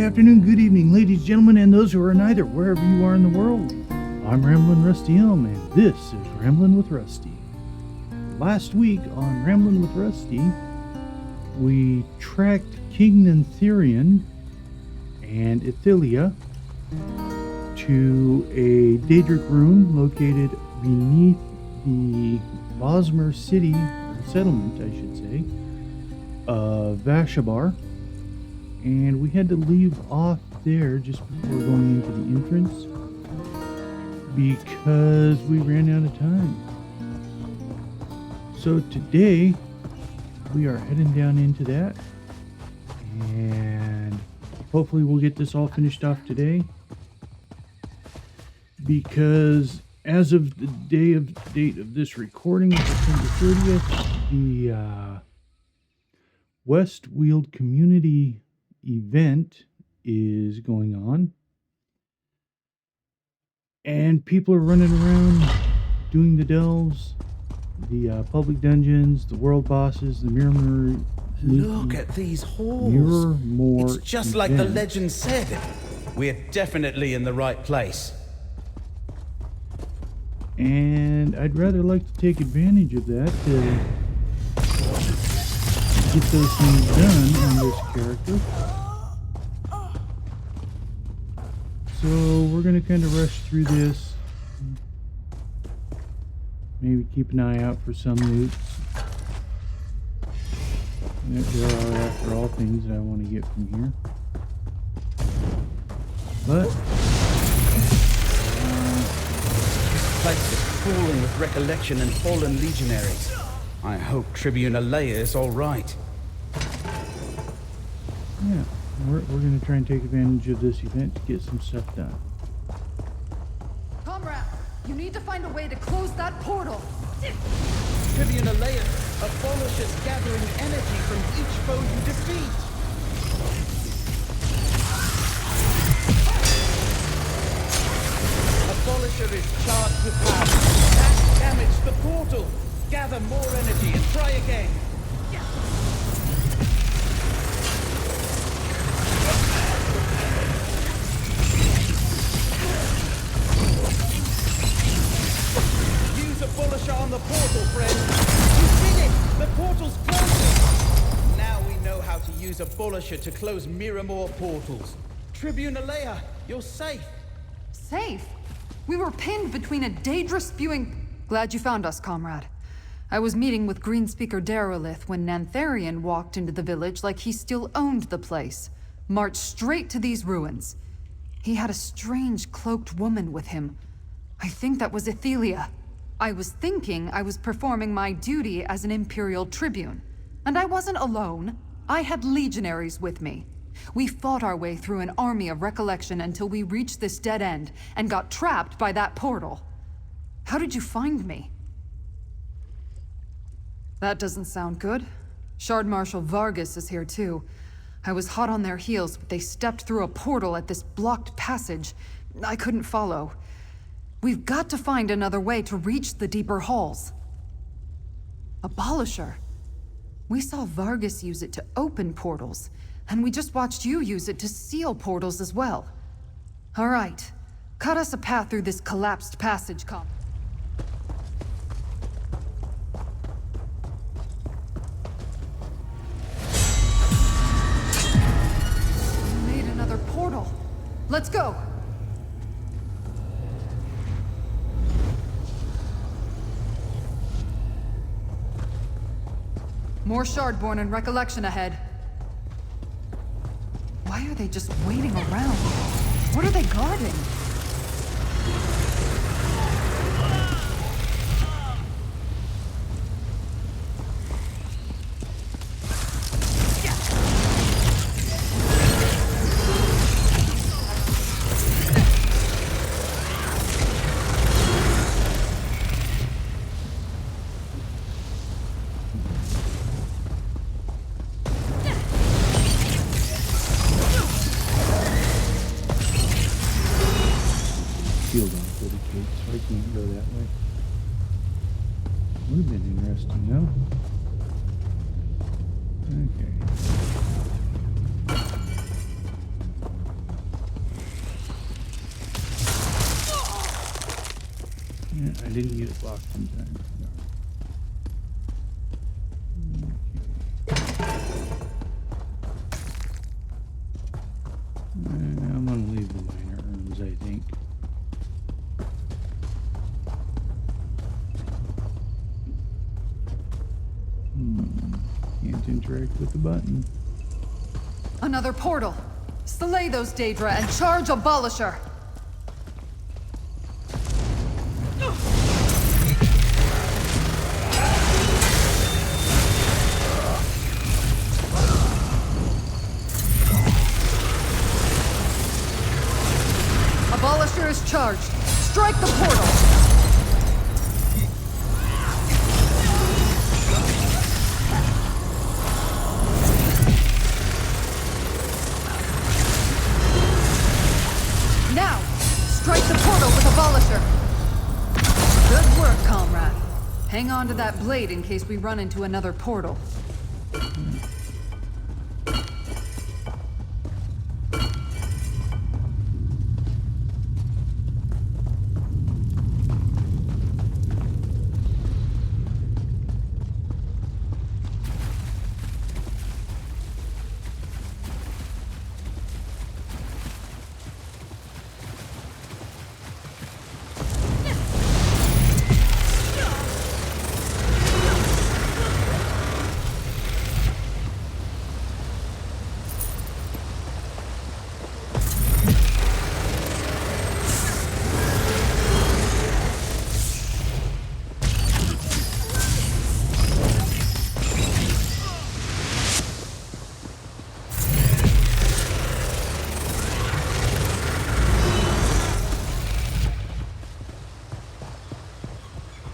afternoon, good evening, ladies, gentlemen, and those who are neither, wherever you are in the world. I'm Ramblin' Rusty Elm, and this is Ramblin' with Rusty. Last week on Ramblin' with Rusty, we tracked King Nantherian and Ithillia to a Daedric room located beneath the Bosmer city, settlement, I should say, of Vashabar. And we had to leave off there just before going into the entrance because we ran out of time. So today we are heading down into that, and hopefully we'll get this all finished off today, because as of the date of this recording, September 30th, the West Weald community event is going on, and people are running around doing the delves, the public dungeons, the world bosses, the mirror. Look at these halls. It's just like the legend said. We're definitely in the right place. And I'd rather like to take advantage of that to get those things done on this character. So we're going to kind of rush through this. Maybe keep an eye out for some loots. There are, after all, things that I want to get from here. But this place is crawling with recollection and fallen legionaries. I hope Tribune Ithillia is all right. Yeah, we're going to try and take advantage of this event to get some stuff done. Comrade, you need to find a way to close that portal. Tribune Ithillia abolishes gathering energy from each foe you defeat. Abolisher is charged with power. That damage the portal. Gather more energy and try again. Use Abolisher on the portal, friend. You did it! The portal's closing! Now we know how to use Abolisher to close Miramore portals. Tribune Ithillia, you're safe. Safe? We were pinned between a Daedra spewing... Glad you found us, comrade. I was meeting with Greenspeaker Derelith when Nantherian walked into the village like he still owned the place. Marched straight to these ruins. He had a strange cloaked woman with him. I think that was Ithillia. I was thinking I was performing my duty as an Imperial Tribune. And I wasn't alone. I had legionaries with me. We fought our way through an army of recollection until we reached this dead end and got trapped by that portal. How did you find me? That doesn't sound good. Shard Marshal Vargas is here too. I was hot on their heels, but they stepped through a portal at this blocked passage. I couldn't follow. We've got to find another way to reach the deeper halls. Abolisher. We saw Vargas use it to open portals, and we just watched you use it to seal portals as well. All right. Cut us a path through this collapsed passage, We made another portal. Let's go! More Shardborn and Recollection ahead. Why are they just waiting around? What are they guarding? Shield on 40 feet, so I can't go that way. Would have been interesting, no? Okay. Yeah, I didn't get it locked in time. I'm gonna leave the minor urns, I think. Can't interact with the button. Another portal. Slay those Daedra and charge Abolisher. Abolisher is charged. Strike the portal. Now, strike the portal with Abolisher. Good work, comrade. Hang on to that blade in case we run into another portal.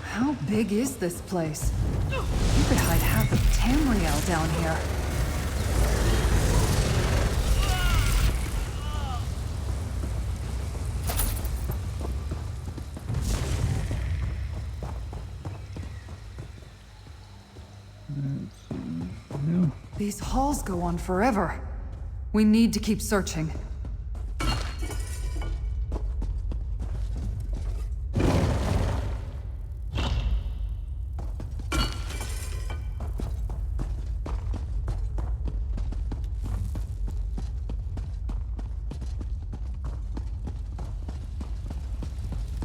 How big is this place? You could hide half of Tamriel down here. Let's see. No. These halls go on forever. We need to keep searching.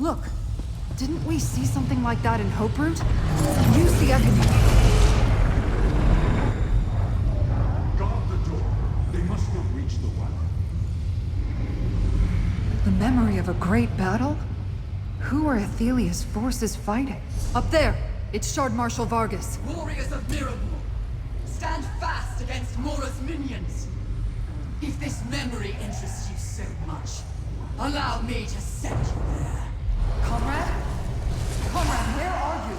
Look, didn't we see something like that in Hoperoot? Use the Econy. Guard the door. They must not reach the well. The memory of a great battle? Who are Ithillia's forces fighting? Up there! It's Shard Marshal Vargas. Warriors of Miramor, stand fast against Mora's minions. If this memory interests you so much, allow me to send you there. Comrade? Comrade, where are you?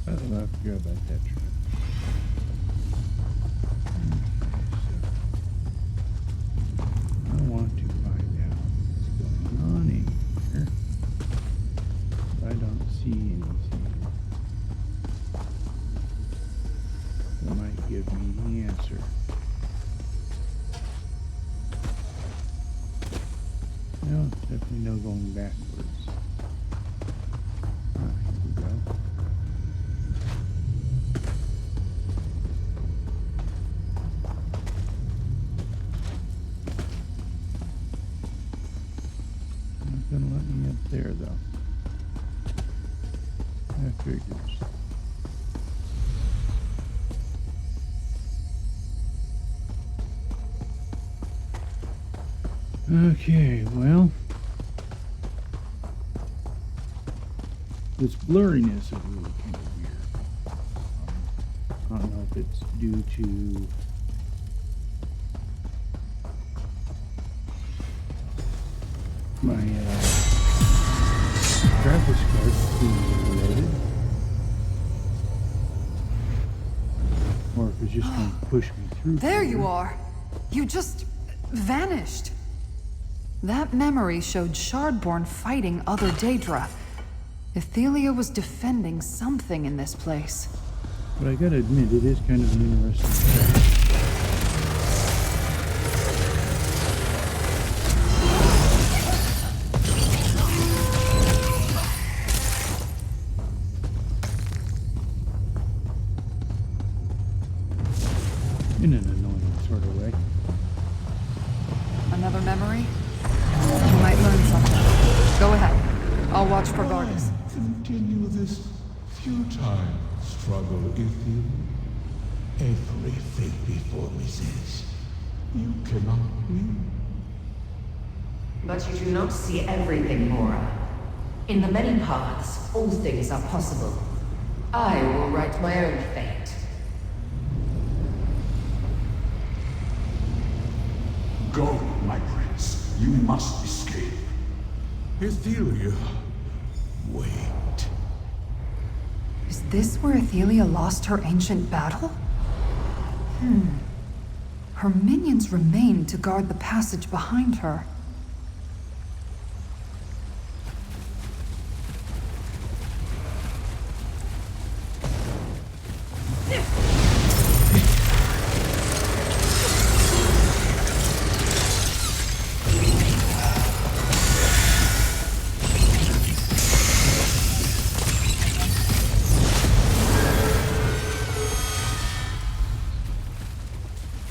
I forgot about that trip. I want to find out what's going on in here. I don't see anything that might give me the answer. No, definitely no going backwards. gonna let me up there, though. That figures. Okay, well, this blurriness is really kind of weird. I don't know if it's due to my graphics card being reloaded, or if it's just going to push me through. There you are. You just vanished. That memory showed Shardborn fighting other Daedra. Ithillia was defending something in this place. But I gotta admit, it is kind of an interesting fact. In an annoying sort of way. Another memory? You might learn something. Go ahead. I'll watch for Vargas. Continue this futile struggle, Ithillia. Everything before me says you cannot win. But you do not see everything, Mora. In the many paths, all things are possible. I will write my own fate. Go, my prince. You must escape. Ithillia, wait. Is this where Ithillia lost her ancient battle? Her minions remain to guard the passage behind her.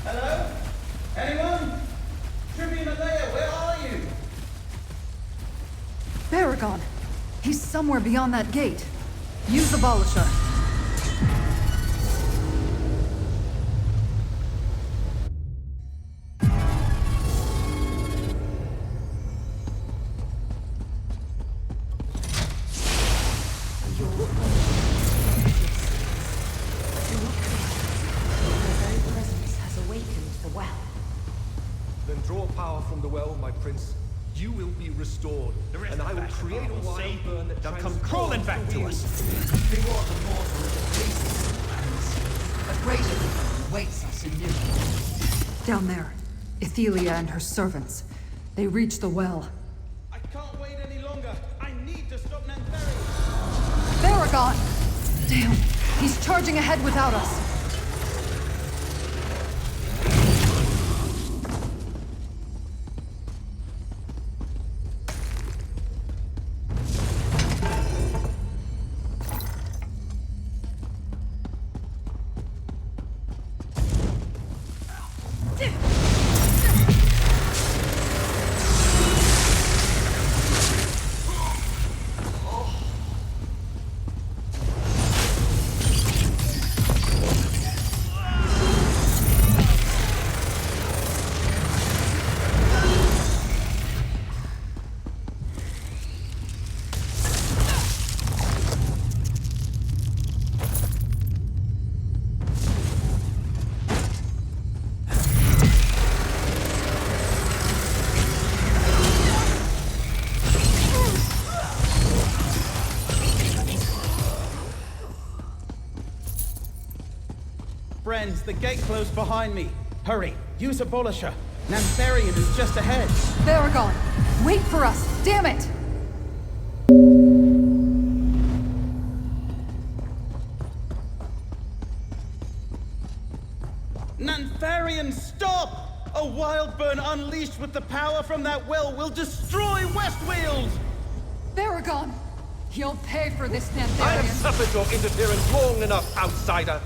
Hello? Anyone? Tribune Ithillia, where are you? Baragon! He's somewhere beyond that gate. Use the Abolisher. Then draw power from the well, my prince. You will be restored, and I will create a wild burn that They'll come crawling back to us. Before the mortal faces a greater evil awaits us in Newton. Down there. Ithillia and her servants. They reach the well. I can't wait any longer. I need to stop Nantherian. Baragon! Damn, he's charging ahead without us. Friends, the gate closed behind me. Hurry, use Abolisher. Nantherian is just ahead. Baragon! Wait for us! Damn it! Nantherian, stop! A wild burn unleashed with the power from that well will destroy West Weald! Baragon! You'll pay for this, I have Nantherian! suffered your interference long enough, outsider.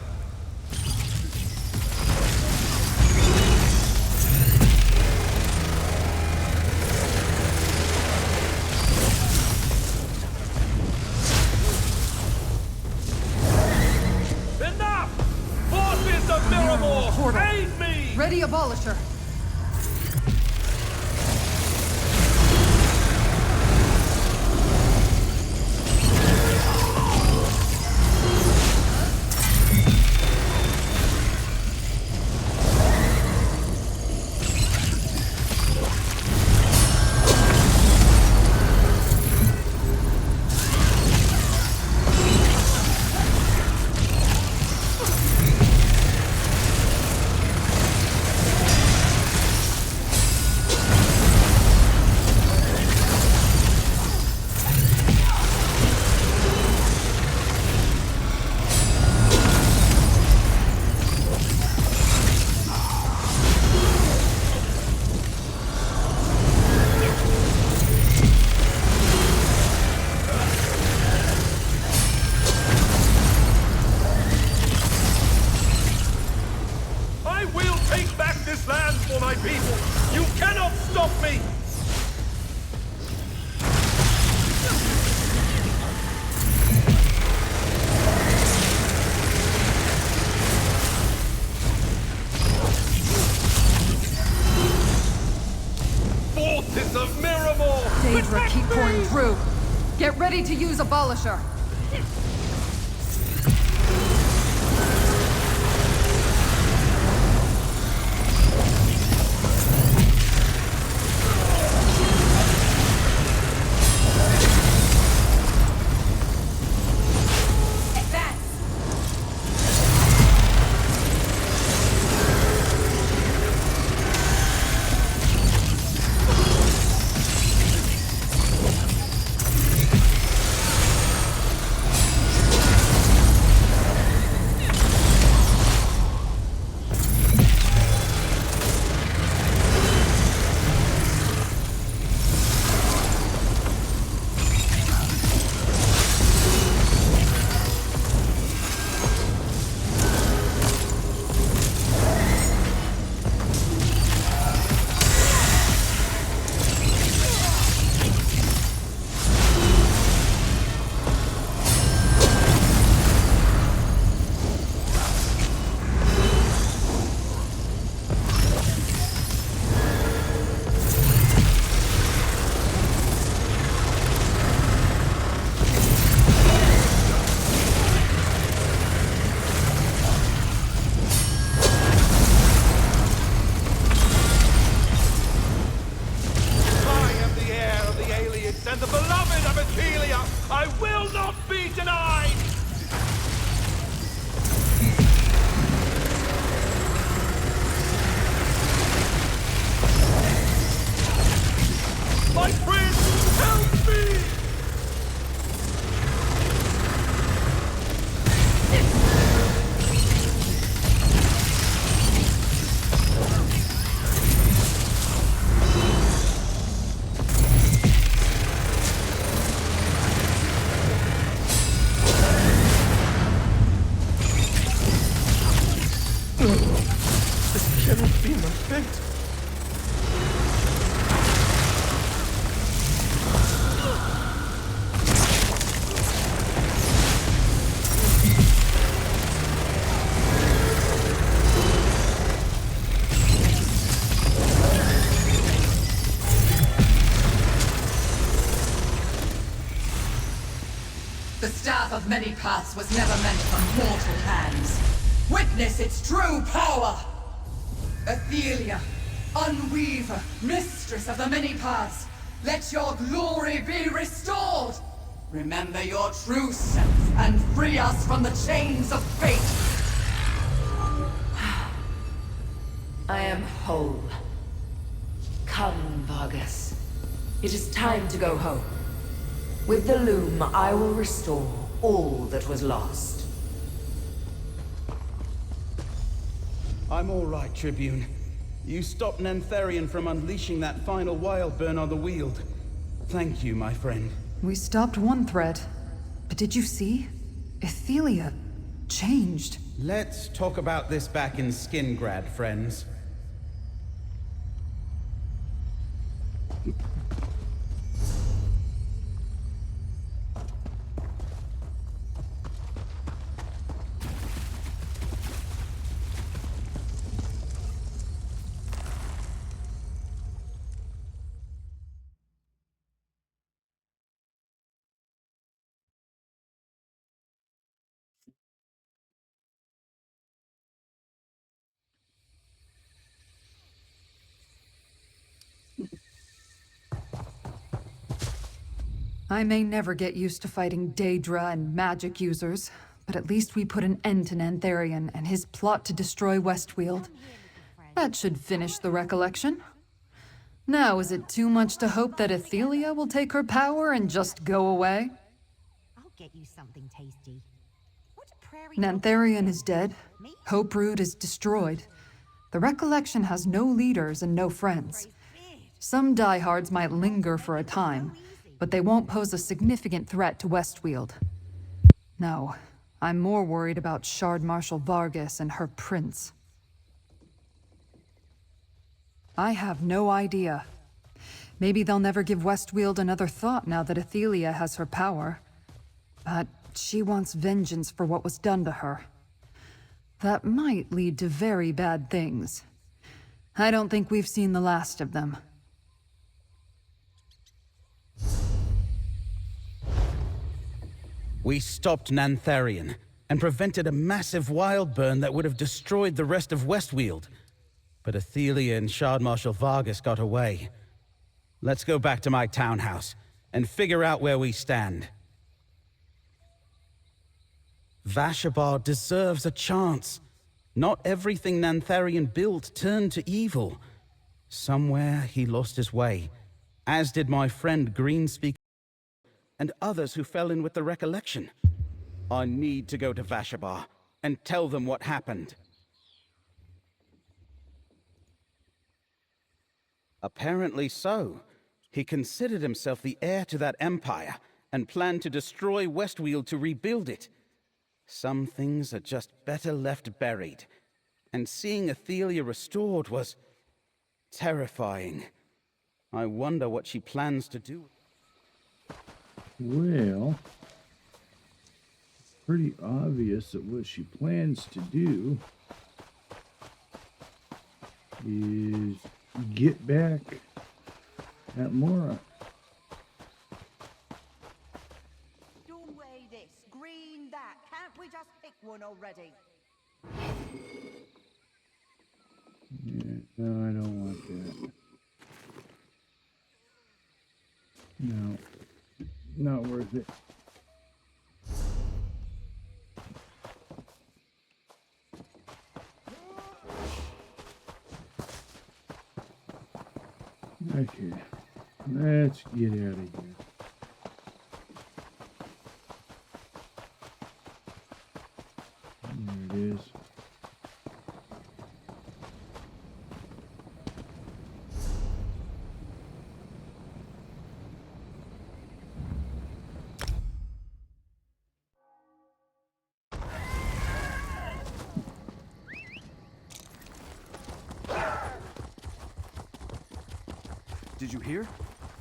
keep pouring through. Get ready to use Abolisher. And the beloved of Ithillia, I will not be denied! My friends, help me! This cannot be my fate. The Staff of Many Paths was never meant for mortal hands. Witness its true power! Ithillia, Unweaver, Mistress of the Many Paths, let your glory be restored! Remember your true self and free us from the chains of fate! I am whole. Come, Vargas. It is time to go home. With the loom, I will restore all that was lost. I'm all right, Tribune. You stopped Nantherian from unleashing that final wild burn on the Weald. Thank you, my friend. We stopped one threat. But did you see? Ithillia changed. Let's talk about this back in Skingrad, friends. I may never get used to fighting Daedra and magic users, but at least we put an end to Nantherian and his plot to destroy West Weald. That should finish the recollection. Now, is it too much to hope that Ithillia will take her power and just go away? I'll get you something tasty. What a prairie Nantherian is dead. Hoperoot is destroyed. The recollection has no leaders and no friends. Some diehards might linger for a time, but they won't pose a significant threat to West Weald. No, I'm more worried about Shard Marshal Vargas and her prince. I have no idea. Maybe they'll never give West Weald another thought now that Ithillia has her power. But she wants vengeance for what was done to her. That might lead to very bad things. I don't think we've seen the last of them. We stopped Nantherian and prevented a massive wild burn that would have destroyed the rest of West Weald. But Ithillia and Shard Marshal Vargas got away. Let's go back to my townhouse and figure out where we stand. Vashabar deserves a chance. Not everything Nantherian built turned to evil. Somewhere he lost his way, as did my friend Greenspeak and others who fell in with the recollection. I need to go to Vashabar and tell them what happened. Apparently so. He considered himself the heir to that empire and planned to destroy West Weald to rebuild it. Some things are just better left buried, and seeing Ithillia restored was terrifying. I wonder what she plans to do. Well, it's pretty obvious that what she plans to do is get back at Mora. Don't weigh this, green that. Can't we just pick one already? Yeah, no, I don't want that. No, not worth it. Okay, let's get out of here. There it is. Did you hear?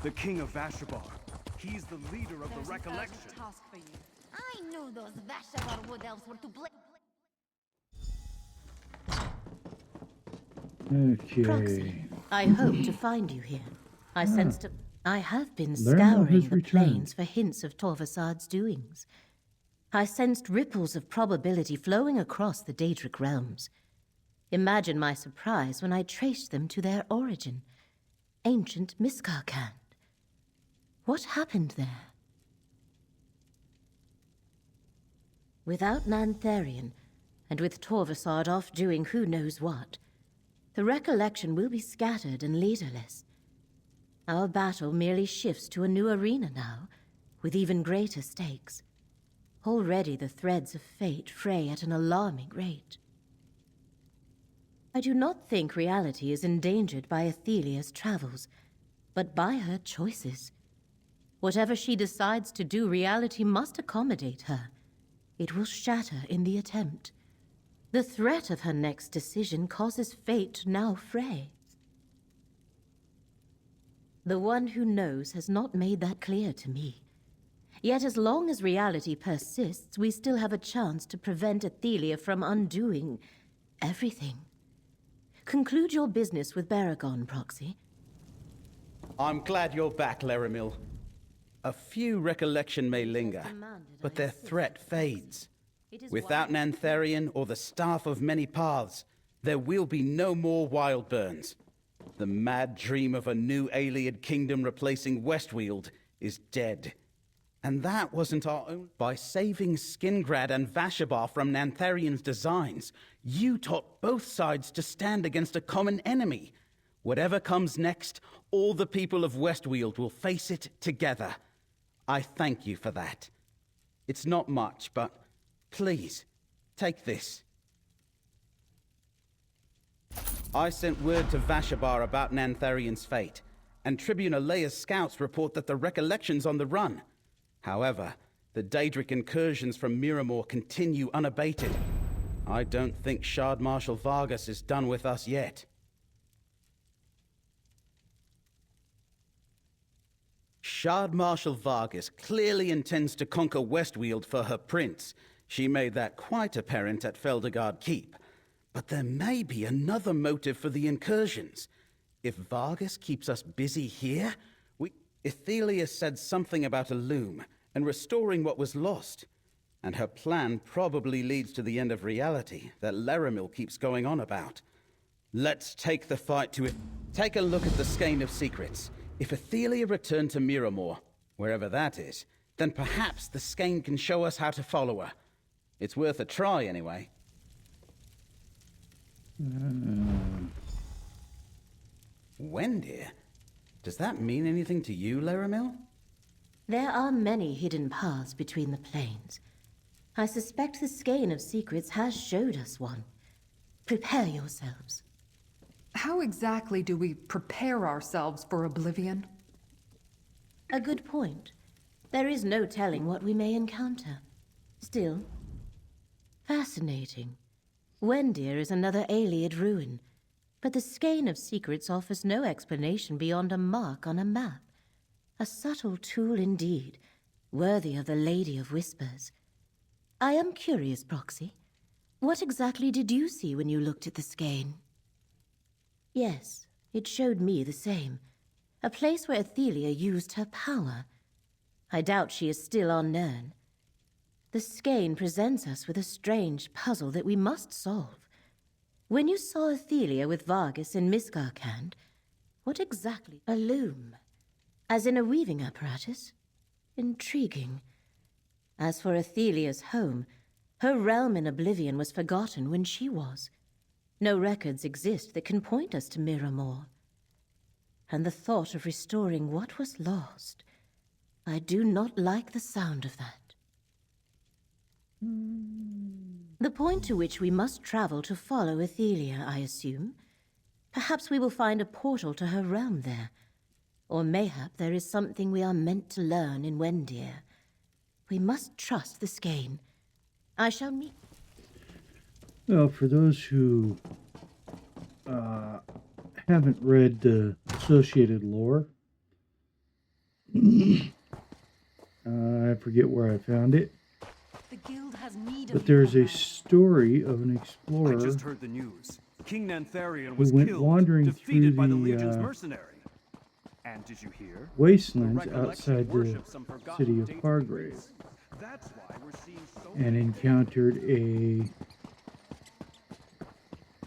The King of Vashabar. He's the leader of the Recollection. Task for you. I knew those Vashabar wood elves were to blame. Okay. Proxy, I hope to find you here. I have been Learn of his scouring the return. plains for hints of Torvasad's doings. I sensed ripples of probability flowing across the Daedric realms. Imagine my surprise when I traced them to their origin. Ancient Miscargand. What happened there? Without Nantherian, and with Torvasad off doing who knows what, the recollection will be scattered and leaderless. Our battle merely shifts to a new arena now, with even greater stakes. Already the threads of fate fray at an alarming rate. I do not think reality is endangered by Ithilia's travels, but by her choices. Whatever she decides to do, reality must accommodate her. It will shatter in the attempt. The threat of her next decision causes fate to now fray. The one who knows has not made that clear to me. Yet as long as reality persists, we still have a chance to prevent Ithillia from undoing everything. Conclude your business with Baragon, Proxy. I'm glad you're back, Laramil. A few recollection may linger, but their threat fades. Without Nantherian or the Staff of Many Paths, there will be no more wild burns. The mad dream of a new alien kingdom replacing West Weald is dead. And that wasn't our own. By saving Skingrad and Vashabar from Nantherian's designs, you taught both sides to stand against a common enemy. Whatever comes next, all the people of West Weald will face it together. I thank you for that. It's not much, but please, take this. I sent word to Vashabar about Nantherian's fate, and Tribune Alea's scouts report that the Recollection's on the run. However, the Daedric incursions from Miramor continue unabated. I don't think Shard Marshal Vargas is done with us yet. Shard Marshal Vargas clearly intends to conquer West Weald for her prince. She made that quite apparent at Feldergard Keep. But there may be another motive for the incursions. If Vargas keeps us busy here, Ithillia said something about a loom and restoring what was lost. And her plan probably leads to the end of reality that Laramil keeps going on about. Let's take the fight to it. Take a look at the Skein of Secrets. If Ithillia returned to Miramor, wherever that is, then perhaps the Skein can show us how to follow her. It's worth a try, anyway. Wendir? Does that mean anything to you, Laramil? There are many hidden paths between the planes. I suspect the Skein of Secrets has showed us one. Prepare yourselves. How exactly do we prepare ourselves for oblivion? A good point. There is no telling what we may encounter. Still, fascinating. Wendir is another Ayleid ruin, but the Skein of Secrets offers no explanation beyond a mark on a map. A subtle tool indeed, worthy of the Lady of Whispers. I am curious, Proxy. What exactly did you see when you looked at the Skein? Yes, it showed me the same. A place where Ithillia used her power. I doubt she is still on Nirn. The Skein presents us with a strange puzzle that we must solve. When you saw Ithillia with Vargas in Miscargand, what exactly? A loom. As in a weaving apparatus? Intriguing. As for Ithilia's home, her realm in Oblivion was forgotten when she was. No records exist that can point us to Miramor. And the thought of restoring what was lost, I do not like the sound of that. The point to which we must travel to follow Ithillia, I assume. Perhaps we will find a portal to her realm there. Or mayhap there is something we are meant to learn in Wendir. We must trust the Skein. I shall meet... Well, for those who haven't read the associated lore, I forget where I found it, The guild has need but of there's you, a story of an explorer I just heard the news. King Nantherian who was went killed, wandering defeated through by the the Legion's mercenary. And did you hear? wastelands The outside the worships some forgotten city of dated Fargrave, place. That's why we're seeing so and many encountered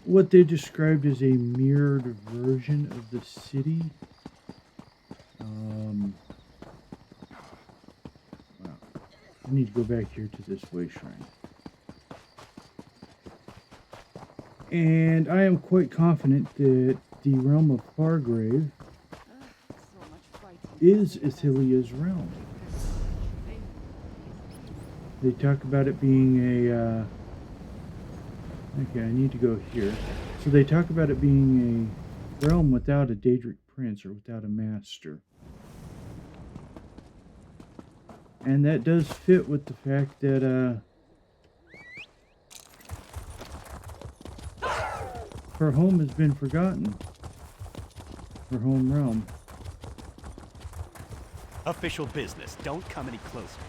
what they described as a mirrored version of the city. Wow. I need to go back here to this way shrine. And I am quite confident that the realm of Fargrave is Ithillia's realm. They talk about it being a... okay, I need to go here. So they talk about it being a realm without a Daedric prince or without a master. And that does fit with the fact that her home has been forgotten. Her home realm. Official business. Don't come any closer.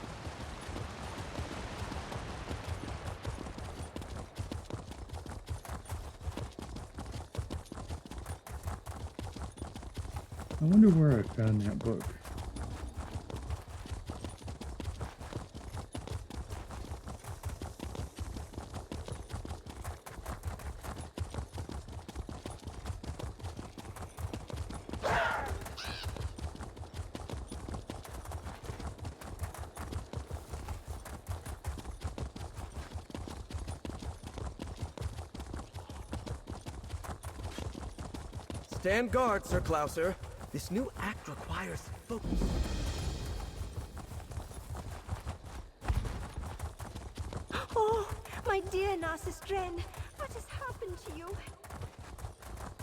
I wonder where I found that book. Stand guard, Sir Klauser. This new act requires focus. Oh, my dear Narcistren, what has happened to you?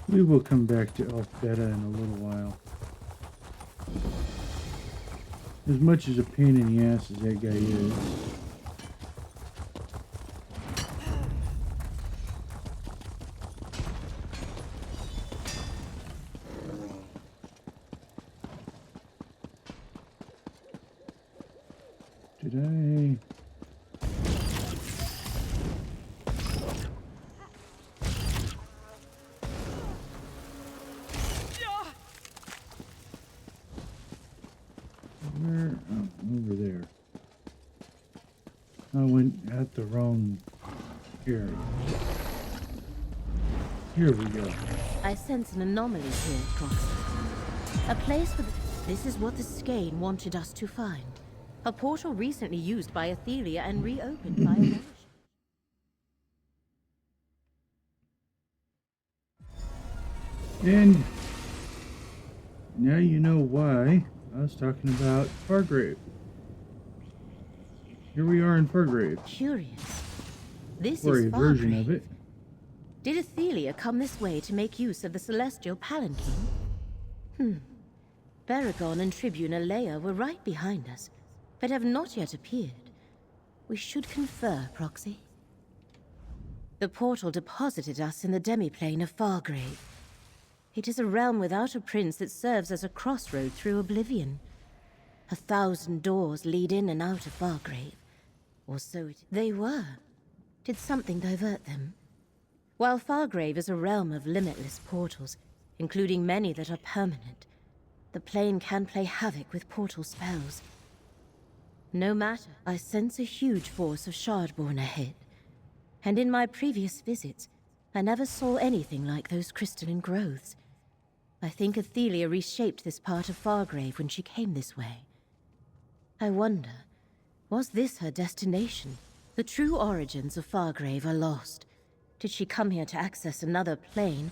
We will come back to Elf Beta in a little while. As much as a pain in the ass as that guy is. Did I... Where? Oh, over there. I went at the wrong area. Here we go. I sense an anomaly here, Proxy. A place for the... This is what the Skane wanted us to find. A portal recently used by Ithillia and reopened by a Banishing. And now you know why I was talking about Fargrave. Here we are in Fargrave. Curious. This or is a version of Fargrave. it. Did Ithillia come this way to make use of the celestial palanquin? Baragon and Tribune Ithillia were right behind us, but have not yet appeared. We should confer, Proxy. The portal deposited us in the demiplane of Fargrave. It is a realm without a prince that serves as a crossroad through oblivion. 1,000 doors lead in and out of Fargrave. Or so they were. Did something divert them? While Fargrave is a realm of limitless portals, including many that are permanent, the plane can play havoc with portal spells. No matter, I sense a huge force of Shardborn ahead. And in my previous visits, I never saw anything like those crystalline growths. I think Ithillia reshaped this part of Fargrave when she came this way. I wonder, was this her destination? The true origins of Fargrave are lost. Did she come here to access another plane?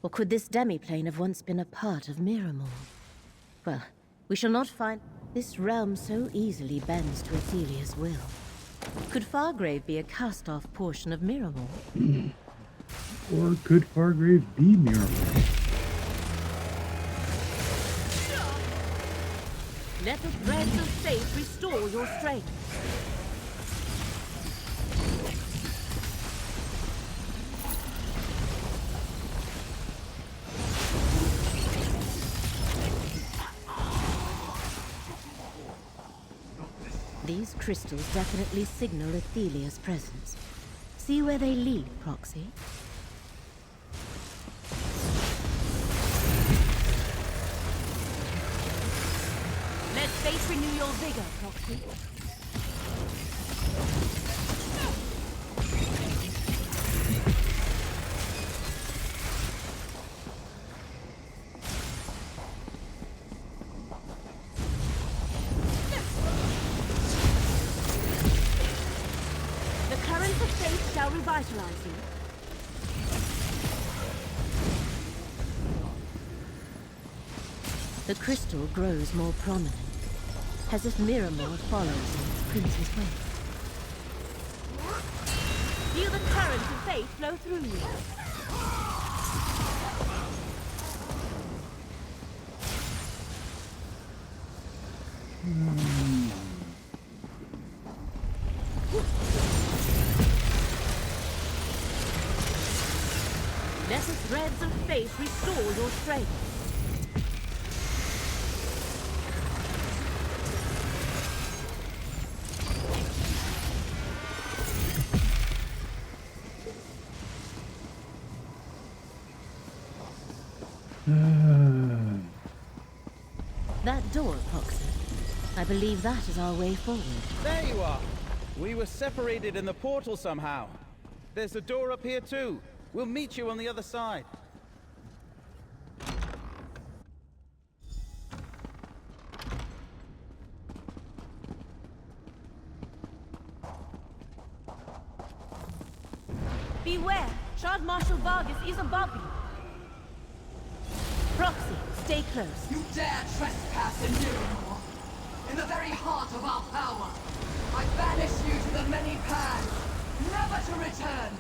Or could this demi-plane have once been a part of Miramor? Well, we shall not find... This realm so easily bends to Ithillia's will. Could Fargrave be a cast-off portion of Miramor? Or could Fargrave be Miramor? Let the threads of fate restore your strength. These crystals definitely signal Ithillia's presence. See where they lead, Proxy. Let fate renew your vigor, Proxy. The current of fate shall revitalize you. The crystal grows more prominent, as if Miramor follows in its prince's way. Feel the current of fate flow through you. Let the threads of fate restore your strength. That door, Proxy. I believe that is our way forward. There you are. We were separated in the portal somehow. There's a door up here too. We'll meet you on the other side. Beware! Shard Marshal Vargas is above you. Proxy, stay close. You dare trespass in Miramor, in the very heart of our power. I banish you to the many paths, never to return.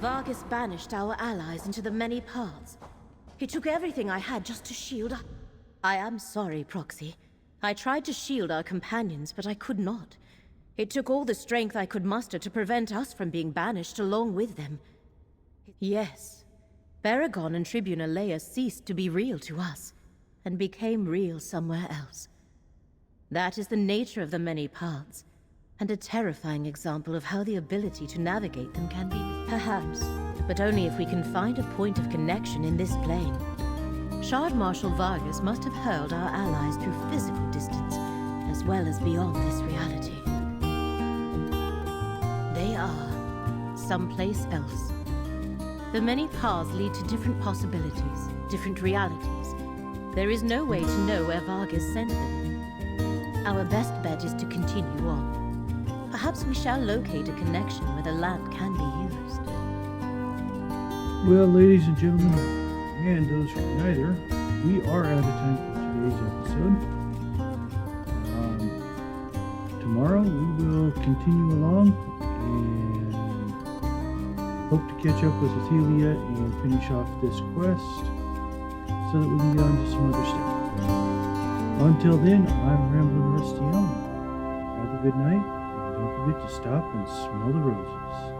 Vargas banished our allies into the many paths. He took everything I had just to shield us. I am sorry, Proxy. I tried to shield our companions, but I could not. It took all the strength I could muster to prevent us from being banished along with them. Yes, Baragon and Tribune Ithillia ceased to be real to us, and became real somewhere else. That is the nature of the many paths, and a terrifying example of how the ability to navigate them can be. Perhaps, but only if we can find a point of connection in this plane. Shard Marshal Vargas must have hurled our allies through physical distance, as well as beyond this reality. They are someplace else. The many paths lead to different possibilities, different realities. There is no way to know where Vargas sent them. Our best bet is to continue on. Perhaps we shall locate a connection where the lamp can be used. Well, ladies and gentlemen, and those who are neither, we are out of time for today's episode. Tomorrow we will continue along and hope to catch up with Ithillia and finish off this quest so that we can get on to some other stuff. Until then, I'm Ramblin' Rusty Elm. Have a good night, and don't forget to stop and smell the roses.